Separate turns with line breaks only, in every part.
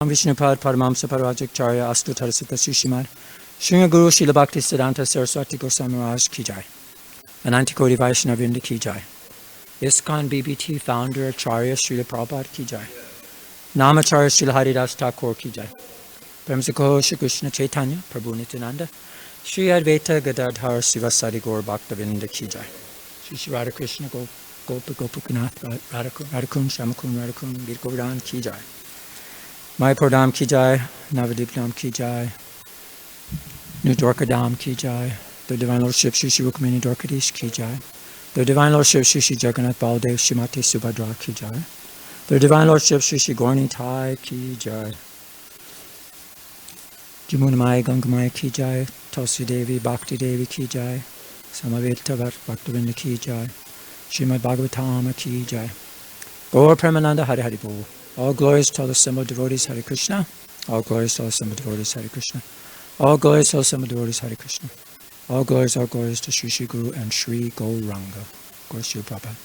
Vishnupad Paramamsa Parajacharya Astu Tarasita Sushimad Sringa Guru Srila Bhakti Siddhanta Saraswati Goswami Maharaj Ki Jai Ananti Koti Vaishnavrinda Ki Jai ISKCON BBT Founder Acharya Srila Prabhupada Ki Jai Namacharya Srila Haridas Thakur Ki Jai Premsako Shri Krishna Chaitanya Prabhu Nityananda Shri Advaita Gadadhar Sivasadi Gaur Bhaktavinda Ki Jai Shri Radha Krishna Gopukanath Radhakun Shamakun Radhakun Veer Govardhan Ki Jai Mayapur Dham Ki Jai, Navadip Dham Ki Jai, New Dwarka Dham Ki Jai, the Divine Lordship Shri Shri Rukmini Dwarkadish Ki Jai, the Divine Lordship Shri Shri Jagannath Baldev Shrimati Subhadra Ki Jai, the Divine Lordship Shri Shri Gaurani Thai Ki Jai, Jamunamai Gangamai Ki Jai, Tulsi Devi Bhakti Devi Ki Jai, Samaveta Bhaktavinda Ki Jai, Srimad Bhagavatam Ki Jai, Gaur Premananda Hari Hari Bol. All glories to all assembled devotees, Hare Krishna. All glories to all assembled devotees, Hare Krishna. All glories to all assembled devotees, Hare Krishna. All glories to Shri Shri Guru and Shri Gauranga. Gaur Shri Prabhupada.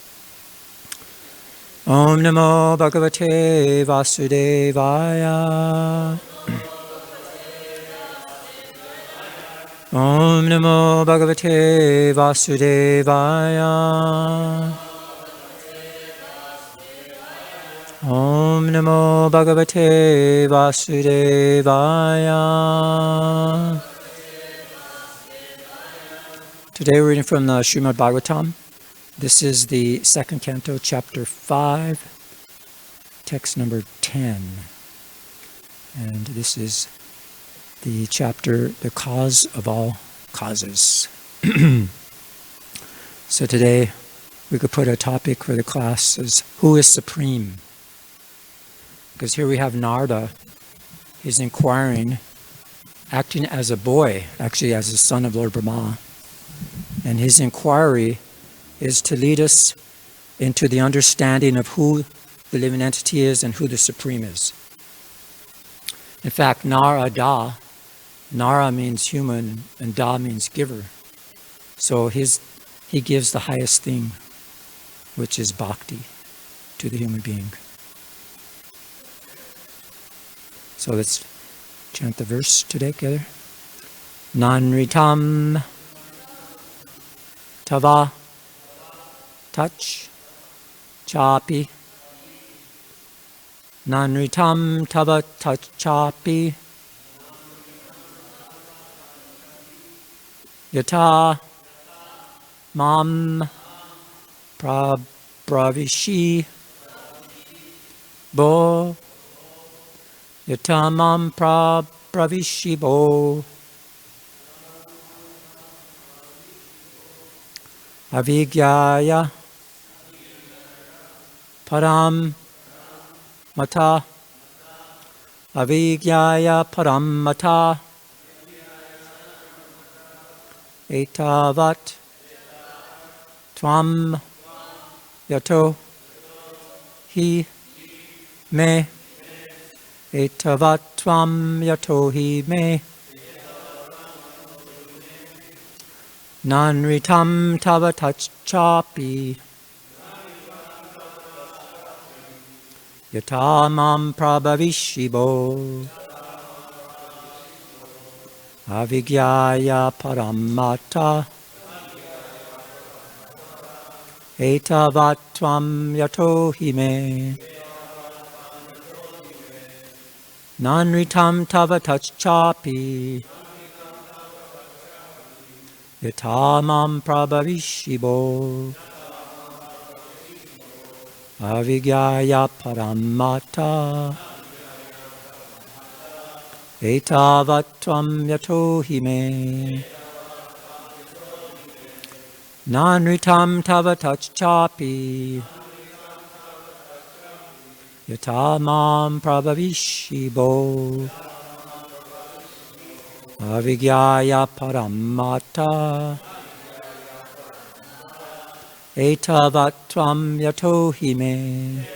Om Namo Bhagavate Vasudevaya. Om Namo Bhagavate Vasudevaya. Om Namo Bhagavate Vasudevaya. Today we're reading from the Srimad Bhagavatam. This is the second canto, chapter 5, text number 10. And this is the chapter, The Cause of All Causes. So today we could put a topic for the class as, who is supreme? Because here we have Narada, he's inquiring, acting as a boy, actually as a son of Lord Brahma. And his inquiry is to lead us into the understanding of who the living entity is and who the Supreme is. In fact, Narada, Nara means human and Da means giver. So he gives the highest thing, which is bhakti, to the human being. So let's chant the verse today together. Nanritam tava touch chapi. Nanritam tava touch chapi. Yata mam pravishi bo. Yatamam pravishibo avigyaya param mata avigyaya param mata etavat tvam yato hi me etavatvam yatohi me nanritam tava tachapi yatamam prabhavishibo avigyaya paramata etavatvam yatohi me Nanritam tava tachapi yatamam prabhavishibo avigyaya paramata etavatvam yatohi me Nanritam tava tachapi yatamam prabhavishibo avigyaya paramata etavatvam yatohi me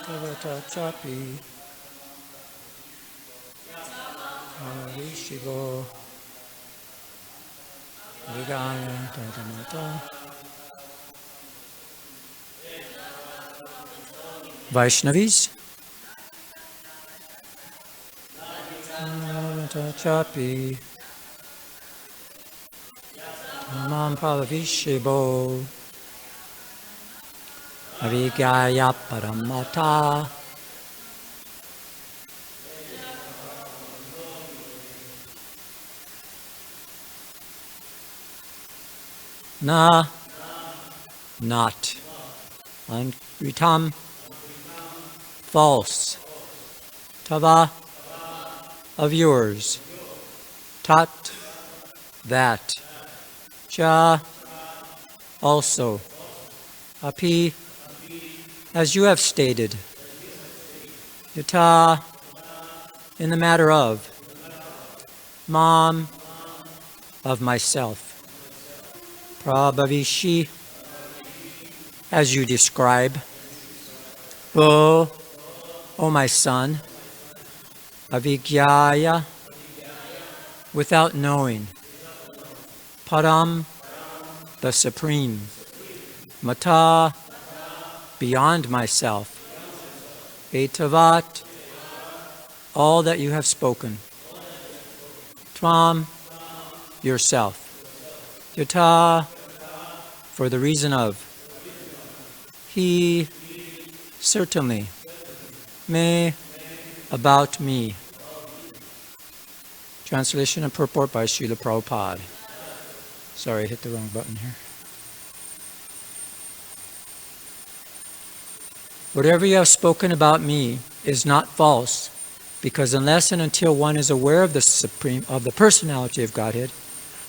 Tavata chapi Vishigo Vigaya Tadamata Vaishnavis Tavata chapi Mam Palavishibo Avigaya Paramata Na not Ritam false Tava of yours Tat that Cha also Api as you have stated Yata in the matter of Mam of myself Prabhavishi as you describe O my son Avigyaya without knowing Param the supreme Mata beyond myself Etavat all that you have spoken Tvam yourself Yata for the reason of He certainly Me about me. Translation and purport by Srila Prabhupada. Sorry, I hit the wrong button here. Whatever you have spoken about me is not false, because unless and until one is aware of the personality of Godhead,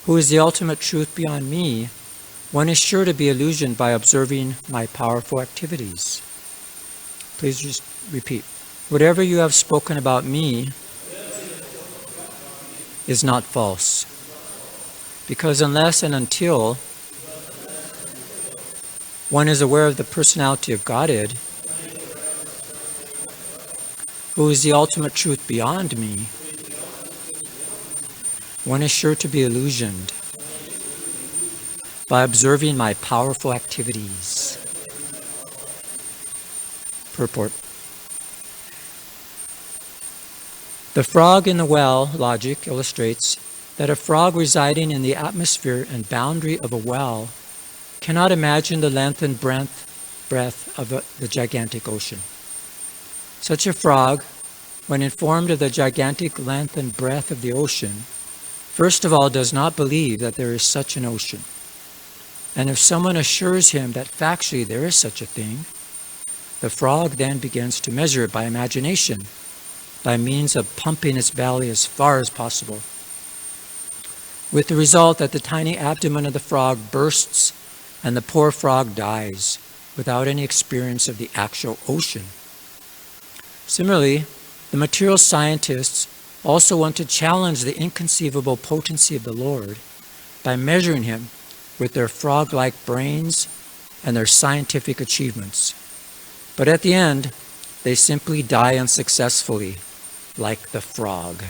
who is the ultimate truth beyond me, one is sure to be illusioned by observing my powerful activities. Please just repeat. Whatever you have spoken about me is not false, because unless and until one is aware of the personality of Godhead, who is the ultimate truth beyond me, one is sure to be illusioned by observing my powerful activities. Purport. The frog in the well logic illustrates that a frog residing in the atmosphere and boundary of a well cannot imagine the length and breadth of the gigantic ocean. Such a frog, when informed of the gigantic length and breadth of the ocean, first of all does not believe that there is such an ocean. And if someone assures him that factually there is such a thing, the frog then begins to measure it by imagination, by means of pumping its belly as far as possible, with the result that the tiny abdomen of the frog bursts and the poor frog dies without any experience of the actual ocean. Similarly, the material scientists also want to challenge the inconceivable potency of the Lord by measuring him with their frog-like brains and their scientific achievements. But at the end, they simply die unsuccessfully, like the frog.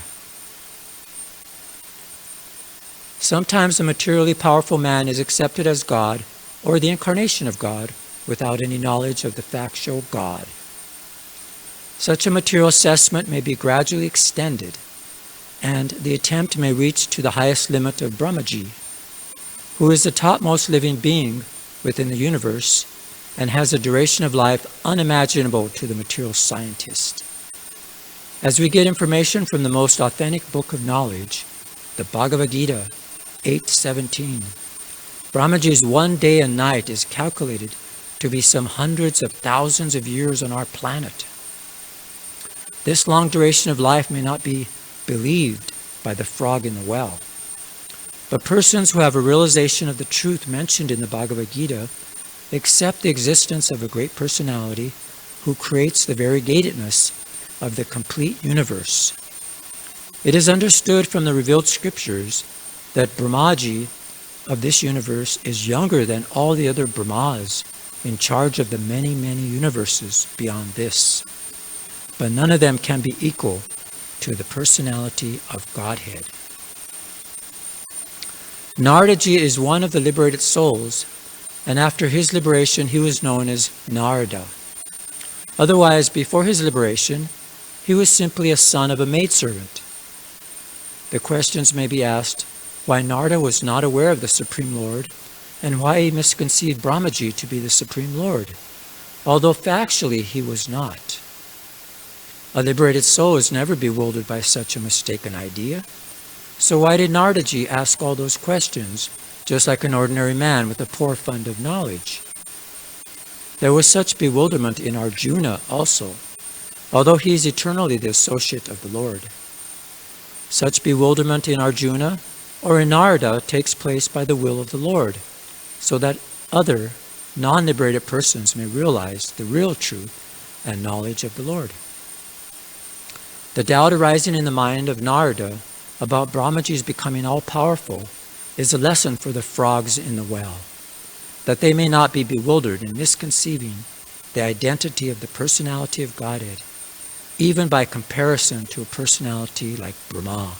Sometimes a materially powerful man is accepted as God or the incarnation of God without any knowledge of the factual God. Such a material assessment may be gradually extended, and the attempt may reach to the highest limit of Brahmaji, who is the topmost living being within the universe and has a duration of life unimaginable to the material scientist. As we get information from the most authentic book of knowledge, the Bhagavad Gita 8:17, Brahmaji's one day and night is calculated to be some hundreds of thousands of years on our planet. This long duration of life may not be believed by the frog in the well, but persons who have a realization of the truth mentioned in the Bhagavad Gita accept the existence of a great personality who creates the variegatedness of the complete universe. It is understood from the revealed scriptures that Brahmaji of this universe is younger than all the other Brahmas in charge of the many, many universes beyond this. But none of them can be equal to the personality of Godhead. Naradaji is one of the liberated souls, and after his liberation he was known as Narada. Otherwise, before his liberation, he was simply a son of a maidservant. The questions may be asked why Narada was not aware of the Supreme Lord, and why he misconceived Brahmaji to be the Supreme Lord, although factually he was not. A liberated soul is never bewildered by such a mistaken idea. So why did Naradaji ask all those questions, just like an ordinary man with a poor fund of knowledge? There was such bewilderment in Arjuna also, although he is eternally the associate of the Lord. Such bewilderment in Arjuna or in Narada takes place by the will of the Lord, so that other non-liberated persons may realize the real truth and knowledge of the Lord. The doubt arising in the mind of Narada about Brahmaji's becoming all-powerful is a lesson for the frogs in the well, that they may not be bewildered in misconceiving the identity of the personality of Godhead, even by comparison to a personality like Brahma.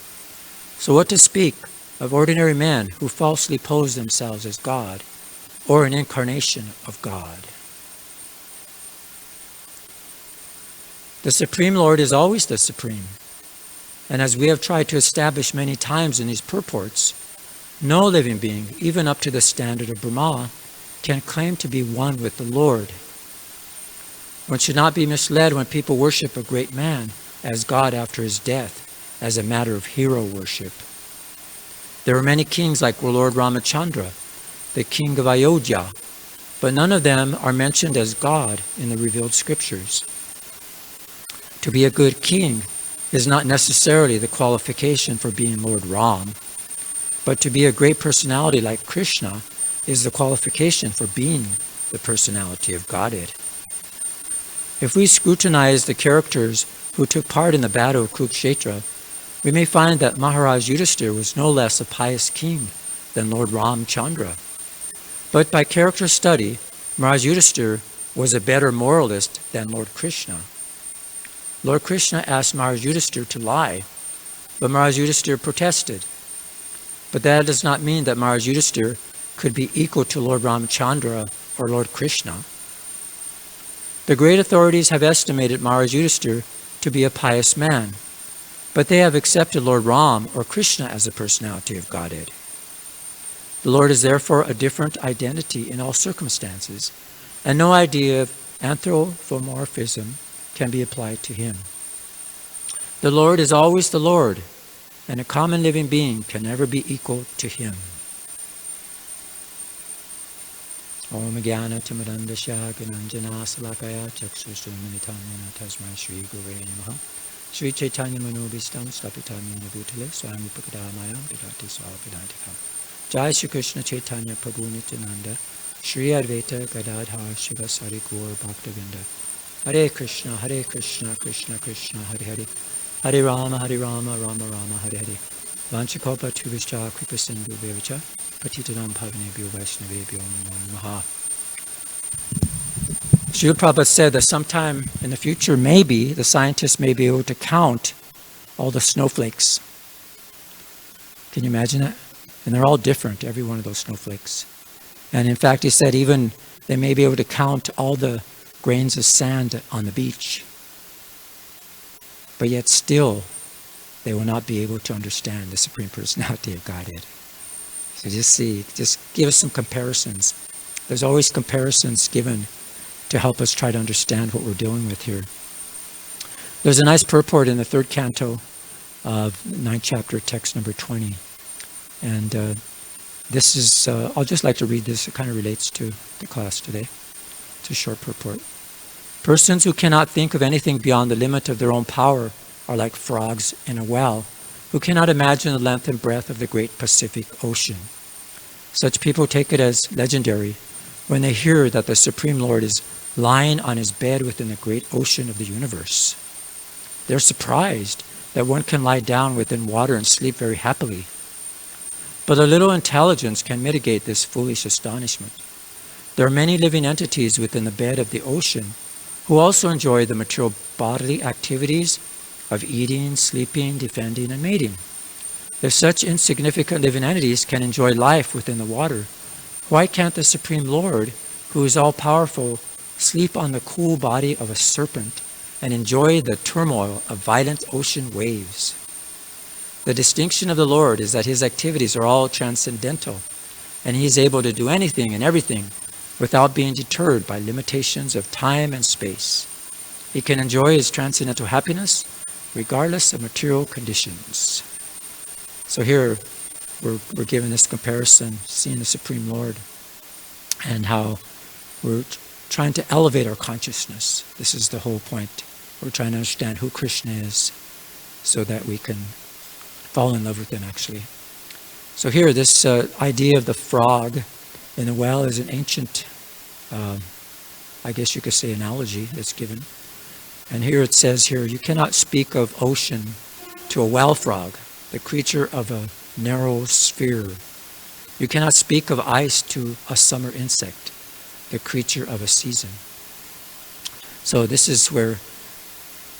So what to speak of ordinary men who falsely pose themselves as God or an incarnation of God? The Supreme Lord is always the Supreme. And as we have tried to establish many times in these purports, no living being, even up to the standard of Brahma, can claim to be one with the Lord. One should not be misled when people worship a great man as God after his death, as a matter of hero worship. There were many kings like Lord Ramachandra, the king of Ayodhya, but none of them are mentioned as God in the revealed scriptures. To be a good king is not necessarily the qualification for being Lord Ram, but to be a great personality like Krishna is the qualification for being the personality of Godhead. If we scrutinize the characters who took part in the battle of Kurukshetra, we may find that Maharaj Yudhishthira was no less a pious king than Lord Ramchandra. But by character study, Maharaj Yudhishthira was a better moralist than Lord Krishna. Lord Krishna asked Maharaj Yudhishthira to lie, but Maharaj Yudhishthira protested. But that does not mean that Maharaj Yudhishthira could be equal to Lord Ramchandra or Lord Krishna. The great authorities have estimated Maharaj Yudhishthira to be a pious man, but they have accepted Lord Ram or Krishna as a personality of Godhead. The Lord is therefore a different identity in all circumstances, and no idea of anthropomorphism can be applied to him. The Lord is always the Lord, and a common living being can never be equal to him. Om Jnana Timirandasya Gnanjana Salakaya Chakshushrumanitamena Tasmai Shri Gurave Namaha Shri Chaitanya Manobhistam Stapitamena Bhutale Swami Pakadamayam Vidati Swapidantikam Jai Shri Krishna Chaitanya Prabhu Nityananda Shri Advaita Gadadhar Shivasari Gaur Bhaktavinda Hare Krishna Krishna Krishna Hare Hare Hare Rama Rama Rama Hare Hare Vanchakopa Tuvishcha Kripasindhu Bevicha Patitanam Pavanebhyo Vaishnavebhyo Namo Namaha. Srila Prabhupada said that sometime in the future, maybe, the scientists may be able to count all the snowflakes. Can you imagine that? And they're all different, every one of those snowflakes. And in fact, he said even they may be able to count all the grains of sand on the beach. But yet still, they will not be able to understand the Supreme Personality of Godhead. So just give us some comparisons. There's always comparisons given to help us try to understand what we're dealing with here. There's a nice purport in the third canto of 9th chapter, text number 20. And this is, I'll just like to read this. It kind of relates to the class today. It's a short purport. Persons who cannot think of anything beyond the limit of their own power are like frogs in a well, who cannot imagine the length and breadth of the great Pacific Ocean. Such people take it as legendary when they hear that the Supreme Lord is lying on his bed within the great ocean of the universe. They're surprised that one can lie down within water and sleep very happily. But a little intelligence can mitigate this foolish astonishment. There are many living entities within the bed of the ocean who also enjoy the material bodily activities of eating, sleeping, defending, and mating. If such insignificant living entities can enjoy life within the water, why can't the Supreme Lord, who is all-powerful, sleep on the cool body of a serpent and enjoy the turmoil of violent ocean waves? The distinction of the Lord is that his activities are all transcendental, and he is able to do anything and everything without being deterred by limitations of time and space. He can enjoy his transcendental happiness regardless of material conditions. So here we're given this comparison, seeing the Supreme Lord, and how we're trying to elevate our consciousness. This is the whole point. We're trying to understand who Krishna is so that we can fall in love with him, actually. So here, this idea of the frog in the well is an ancient, I guess you could say, analogy that's given. And here it says here, you cannot speak of ocean to a well frog, the creature of a narrow sphere. You cannot speak of ice to a summer insect, the creature of a season. So this is where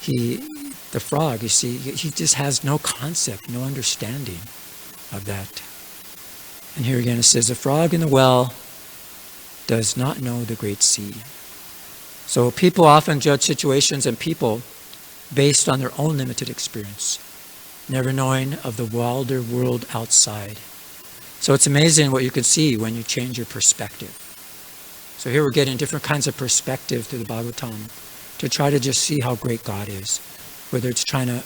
the frog, you see, he just has no concept, no understanding of that. And here again it says, the frog in the well does not know the great sea. So people often judge situations and people based on their own limited experience, never knowing of the wilder world outside. So it's amazing what you can see when you change your perspective. So here we're getting different kinds of perspective through the Bhagavatam to try to just see how great God is. Whether it's trying to,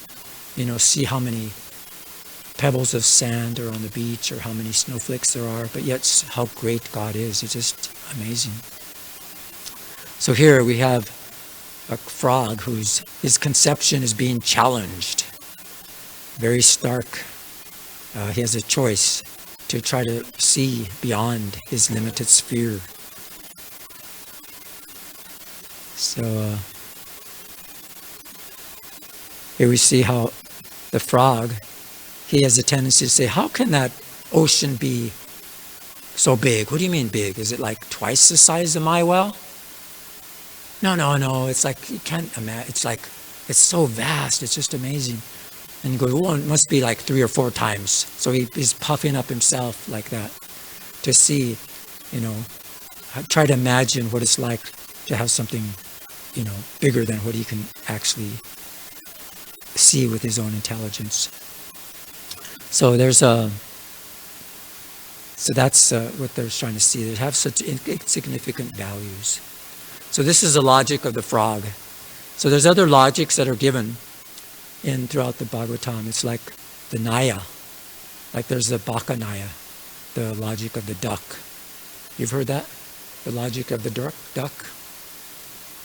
see how many pebbles of sand are on the beach or how many snowflakes there are, but yet how great God is. It's just amazing. So here we have a frog his conception is being challenged. Very stark. He has a choice to try to see beyond his limited sphere. So here we see how the frog, he has a tendency to say, how can that ocean be so big? What do you mean big? Is it like twice the size of my well? No. It's like, you can't imagine. It's like, it's so vast. It's just amazing. And you go, well, it must be like 3 or 4 times. So he's puffing up himself like that to see, try to imagine what it's like to have something, bigger than what he can actually see with his own intelligence. So that's what they're trying to see. They have such insignificant values. So this is the logic of the frog. So there's other logics that are given throughout the Bhagavatam. It's like the Naya. Like there's the Baka Naya, the logic of the duck. You've heard that? The logic of the duck.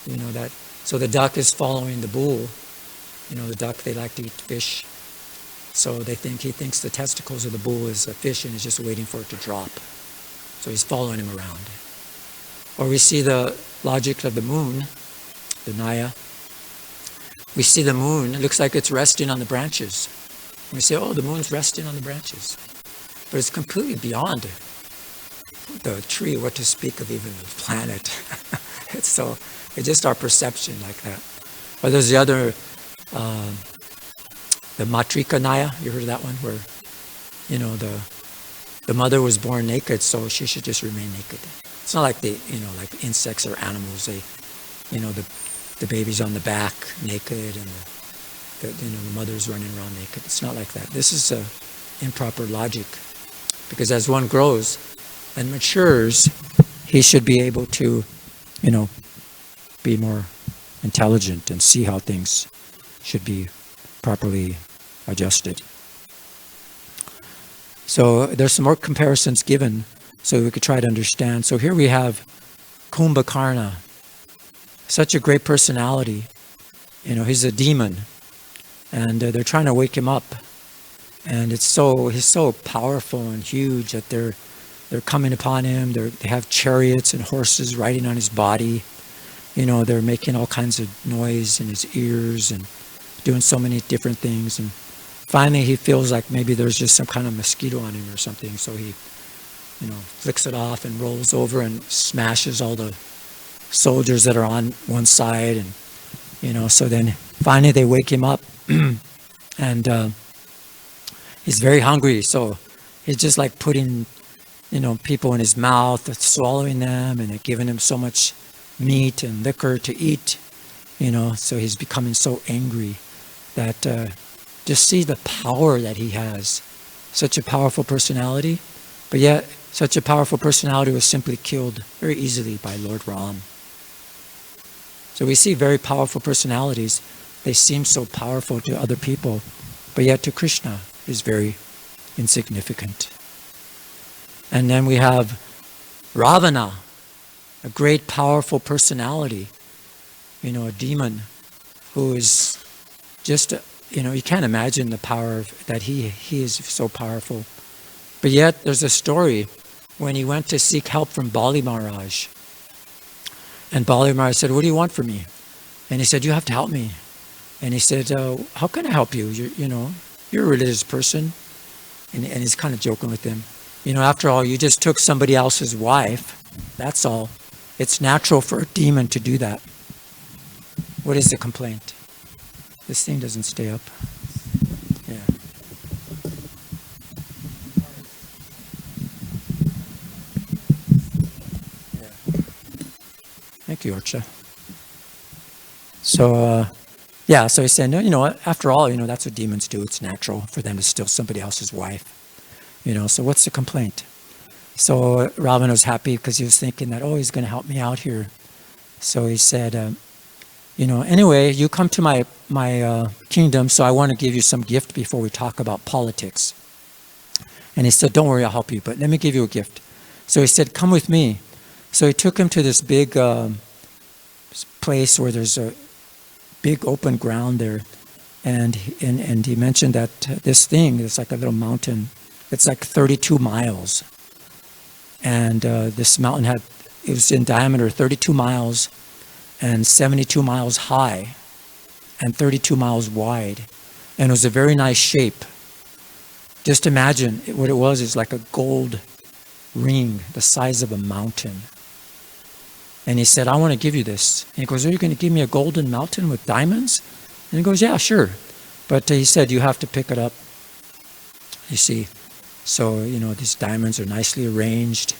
You know that. So the duck is following the bull. The duck, they like to eat fish. So he thinks the testicles of the bull is a fish and is just waiting for it to drop. So he's following him around. Or we see the logic of the moon, the Naya. We see the moon, it looks like it's resting on the branches. And we say, oh, the moon's resting on the branches. But it's completely beyond the tree, what to speak of even the planet. It's just our perception like that. Or there's the other, the Matrika Naya, you heard of that one? Where, the mother was born naked, so she should just remain naked. It's not like like insects or animals. The baby's on the back naked, and the mother's running around naked. It's not like that. This is improper logic, because as one grows and matures, he should be able to, be more intelligent and see how things should be properly adjusted. So there's some more comparisons given so we could try to understand. So here we have Kumbhakarna, such a great personality. He's a demon, and they're trying to wake him up. And he's so powerful and huge that they're coming upon him. They have chariots and horses riding on his body. They're making all kinds of noise in his ears and doing so many different things. And finally he feels like maybe there's just some kind of mosquito on him or something. So he flicks it off and rolls over and smashes all the soldiers that are on one side. And, so then finally they wake him up and he's very hungry. So he's just like putting, people in his mouth, swallowing them, and they're giving him so much meat and liquor to eat, so he's becoming so angry that just see the power that he has. Such a powerful personality, but yet such a powerful personality was simply killed very easily by Lord Ram. So we see very powerful personalities. They seem so powerful to other people, but yet to Krishna is very insignificant. And then we have Ravana, a great powerful personality, a demon who is just, you can't imagine the power that he is so powerful. But yet there's a story when he went to seek help from Bali Maharaj. And Bali Maharaj said, "What do you want from me?" And he said, "You have to help me." And he said, "How can I help you? You're a religious person." And he's kind of joking with him. After all, you just took somebody else's wife. That's all. It's natural for a demon to do that. What is the complaint? This thing doesn't stay up. Yeah. Thank you, Archa. So, so he said, no, after all, that's what demons do. It's natural for them to steal somebody else's wife. So what's the complaint? So Ravana was happy because he was thinking that, he's going to help me out here. So he said, anyway, you come to my kingdom, so I want to give you some gift before we talk about politics. And he said, don't worry, I'll help you, but let me give you a gift. So he said, come with me. So he took him to this big place where there's a big open ground there. And he mentioned that this thing is like a little mountain. It's like 32 miles. And this mountain it was in diameter 32 miles and 72 miles high and 32 miles wide. And it was a very nice shape. Just imagine what it was is like a gold ring the size of a mountain. And he said, I want to give you this. And he goes, are you going to give me a golden mountain with diamonds? And he goes, yeah, sure. But he said, you have to pick it up. You see, so, these diamonds are nicely arranged.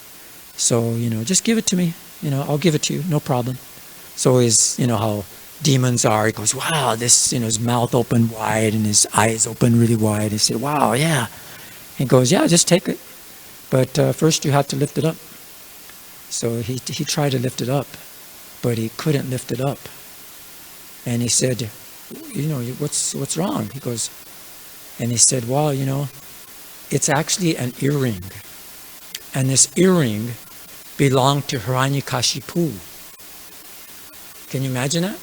So, just give it to me. I'll give it to you, no problem. So he's, how demons are. He goes, wow, this, his mouth open wide and his eyes open really wide. He said, wow, yeah. He goes, yeah, just take it. But first you have to lift it up. So he tried to lift it up, but he couldn't lift it up. And he said, what's wrong? He goes, and he said, well, it's actually an earring. And this earring belonged to Hiranyakashipu. Can you imagine that?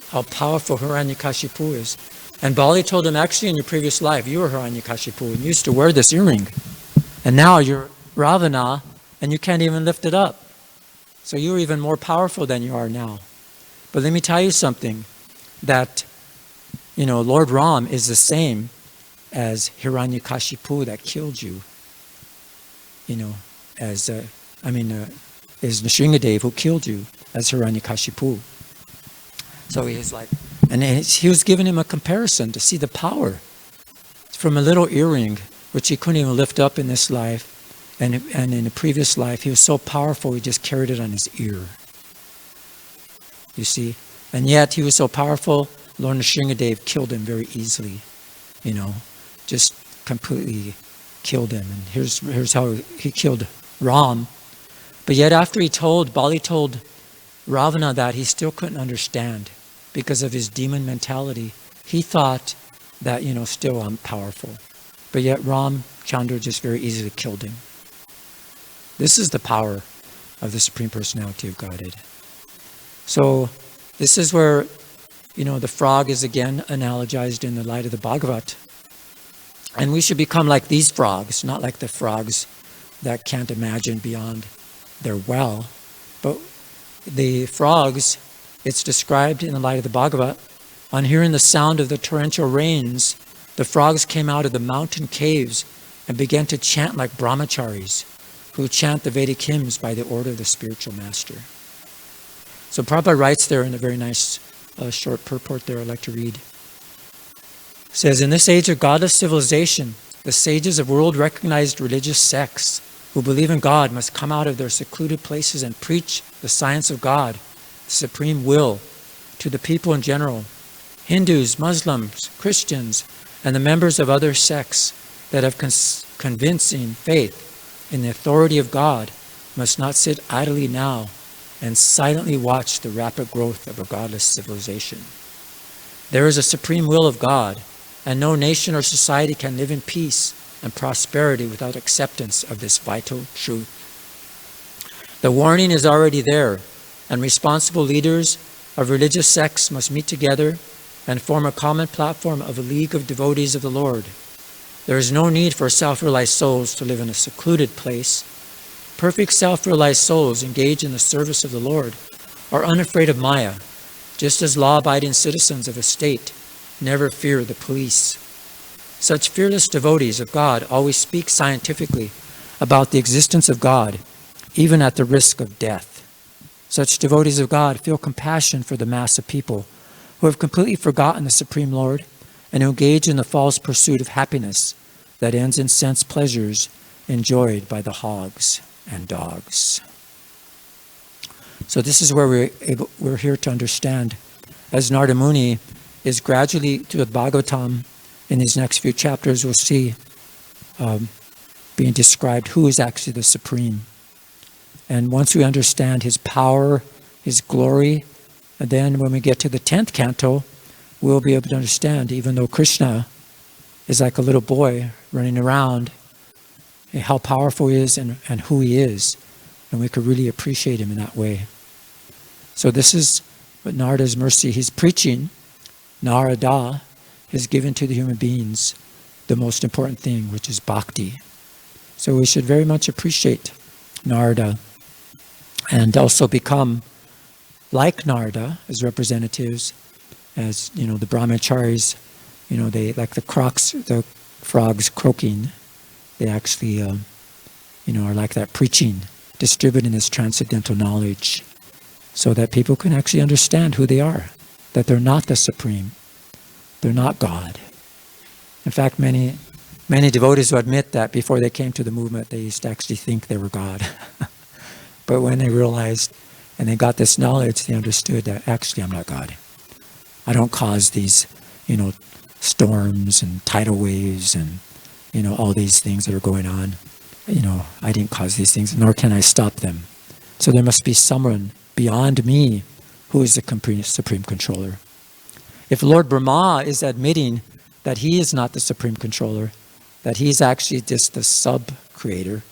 How powerful Hiranyakashipu is. And Bali told him, actually in your previous life, you were Hiranyakashipu and you used to wear this earring. And now you're Ravana and you can't even lift it up. So you're even more powerful than you are now. But let me tell you something, that, Lord Ram is the same as Hiranyakashipu that killed you. Is Nrsingadev who killed you as Hiranyakashipu. So he's like, and he was giving him a comparison to see the power from a little earring, which he couldn't even lift up in this life. And in a previous life, he was so powerful, he just carried it on his ear. You see? And yet, he was so powerful, Lord Nrsingadev killed him very easily. Just completely killed him. And here's how he killed Ram. But yet, after Bali told Ravana that, he still couldn't understand because of his demon mentality. He thought that, still I'm powerful. But yet, Chandra just very easily killed him. This is the power of the Supreme Personality of Godhead. So this is where, the frog is again analogized in the light of the Bhagavat. And we should become like these frogs, not like the frogs that can't imagine beyond their well. But the frogs, it's described in the light of the Bhagavat, on hearing the sound of the torrential rains, the frogs came out of the mountain caves and began to chant like brahmacharis, who chant the Vedic hymns by the order of the spiritual master. So Prabhupada writes there in a very nice short purport there I'd like to read. It says, in this age of godless civilization, the sages of world-recognized religious sects who believe in God must come out of their secluded places and preach the science of God, the supreme will, to the people in general. Hindus, Muslims, Christians, and the members of other sects that have convincing faith in the authority of God must not sit idly now and silently watch the rapid growth of a godless civilization. There is a supreme will of God, and no nation or society can live in peace and prosperity without acceptance of this vital truth. The warning is already there, and responsible leaders of religious sects must meet together and form a common platform of a league of devotees of the Lord. There is no need for self-realized souls to live in a secluded place. Perfect self-realized souls engaged in the service of the Lord are unafraid of Maya, just as law-abiding citizens of a state never fear the police. Such fearless devotees of God always speak scientifically about the existence of God, even at the risk of death. Such devotees of God feel compassion for the mass of people who have completely forgotten the Supreme Lord and who engage in the false pursuit of happiness that ends in sense pleasures enjoyed by the hogs and dogs. So this is where we're here to understand, as Narada Muni is gradually, to the Bhagavatam, in these next few chapters, we'll see being described who is actually the Supreme. And once we understand his power, his glory, and then when we get to the 10th canto, we'll be able to understand, even though Krishna is like a little boy running around, how powerful he is and who he is. And we could really appreciate him in that way. So this is what Narada's mercy, he's preaching. Narada is given to the human beings the most important thing, which is bhakti. So we should very much appreciate Narada and also become like Narada as representatives, as the brahmacharis, they like the frogs croaking. They actually, are like that, preaching, distributing this transcendental knowledge, so that people can actually understand who they are, that they're not the Supreme, they're not God. In fact, many devotees who admit that before they came to the movement, they used to actually think they were God. But when they realized and they got this knowledge, they understood that actually I'm not God. I don't cause these, storms and tidal waves and, all these things that are going on. I didn't cause these things, nor can I stop them. So there must be someone beyond me who is the Supreme Controller. If Lord Brahma is admitting that he is not the Supreme Controller, that he's actually just the sub-creator,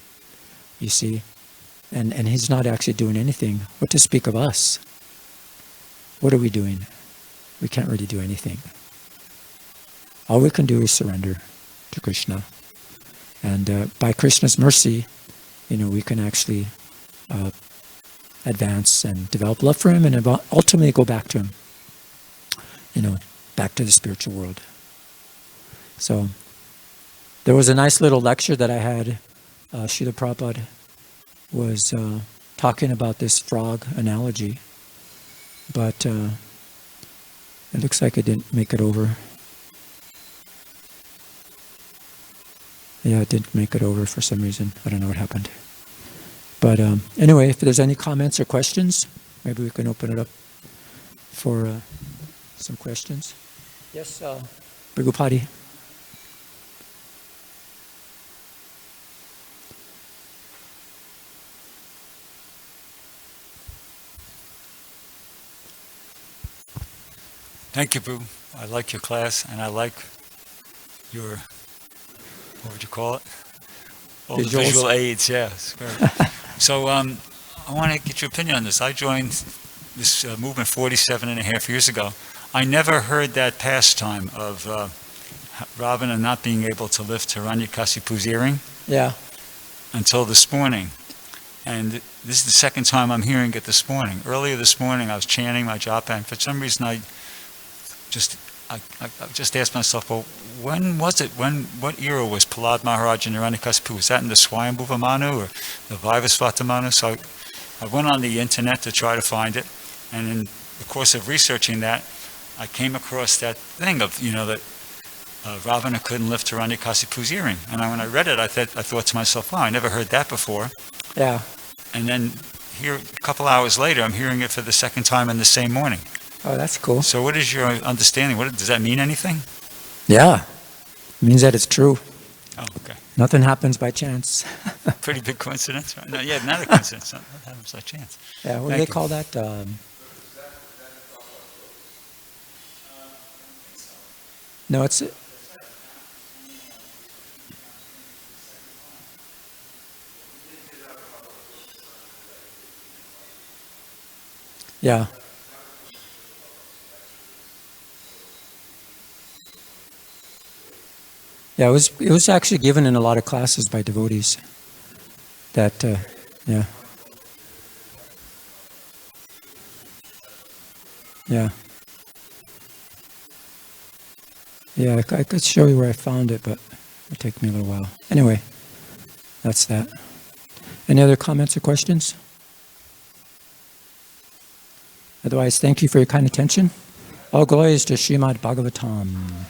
you see, and he's not actually doing anything, what to speak of us? What are we doing? We can't really do anything. All we can do is surrender to Krishna. And by Krishna's mercy, we can actually advance and develop love for him and ultimately go back to him, back to the spiritual world. So there was a nice little lecture that I had. Srila Prabhupada was talking about this frog analogy, but it looks like it didn't make it over. Yeah, it didn't make it over for some reason. I don't know what happened. But anyway, if there's any comments or questions, maybe we can open it up for some questions. Yes, Brigupati.
Thank you, Prabhu. I like your class, and I like your, what would you call it? All the visual aids, yes. So I want to get your opinion on this. I joined this movement 47 and a half years ago. I never heard that pastime of Ravana not being able to lift Hiranyakasipu's earring until this morning. And this is the second time I'm hearing it this morning. Earlier this morning, I was chanting my japa, and for some reason I just I just asked myself, well, when was it? What era was Prahlad Maharaj and Hiranyakasipu? Was that in the Swayambhuva Manu or the Vaivasvata Manu? So I went on the internet to try to find it, and in the course of researching that, I came across that thing of, that Ravana couldn't lift Hiranyakasipu's earring. And when I read it, I thought to myself, wow, I never heard that before.
Yeah.
And then here, a couple hours later, I'm hearing it for the second time in the same morning.
Oh, that's cool.
So what is your understanding? Does that mean anything?
Yeah. It means that it's true.
Oh, okay.
Nothing happens by chance.
Pretty big coincidence, right? No, yeah, not a coincidence. Nothing happens by chance.
Yeah, what do they call that? No, it's... Yeah. Yeah, it was actually given in a lot of classes by devotees. That, yeah. Yeah. Yeah, I could show you where I found it, but it'll take me a little while. Anyway, that's that. Any other comments or questions? Otherwise, thank you for your kind attention. All glories to Srimad Bhagavatam.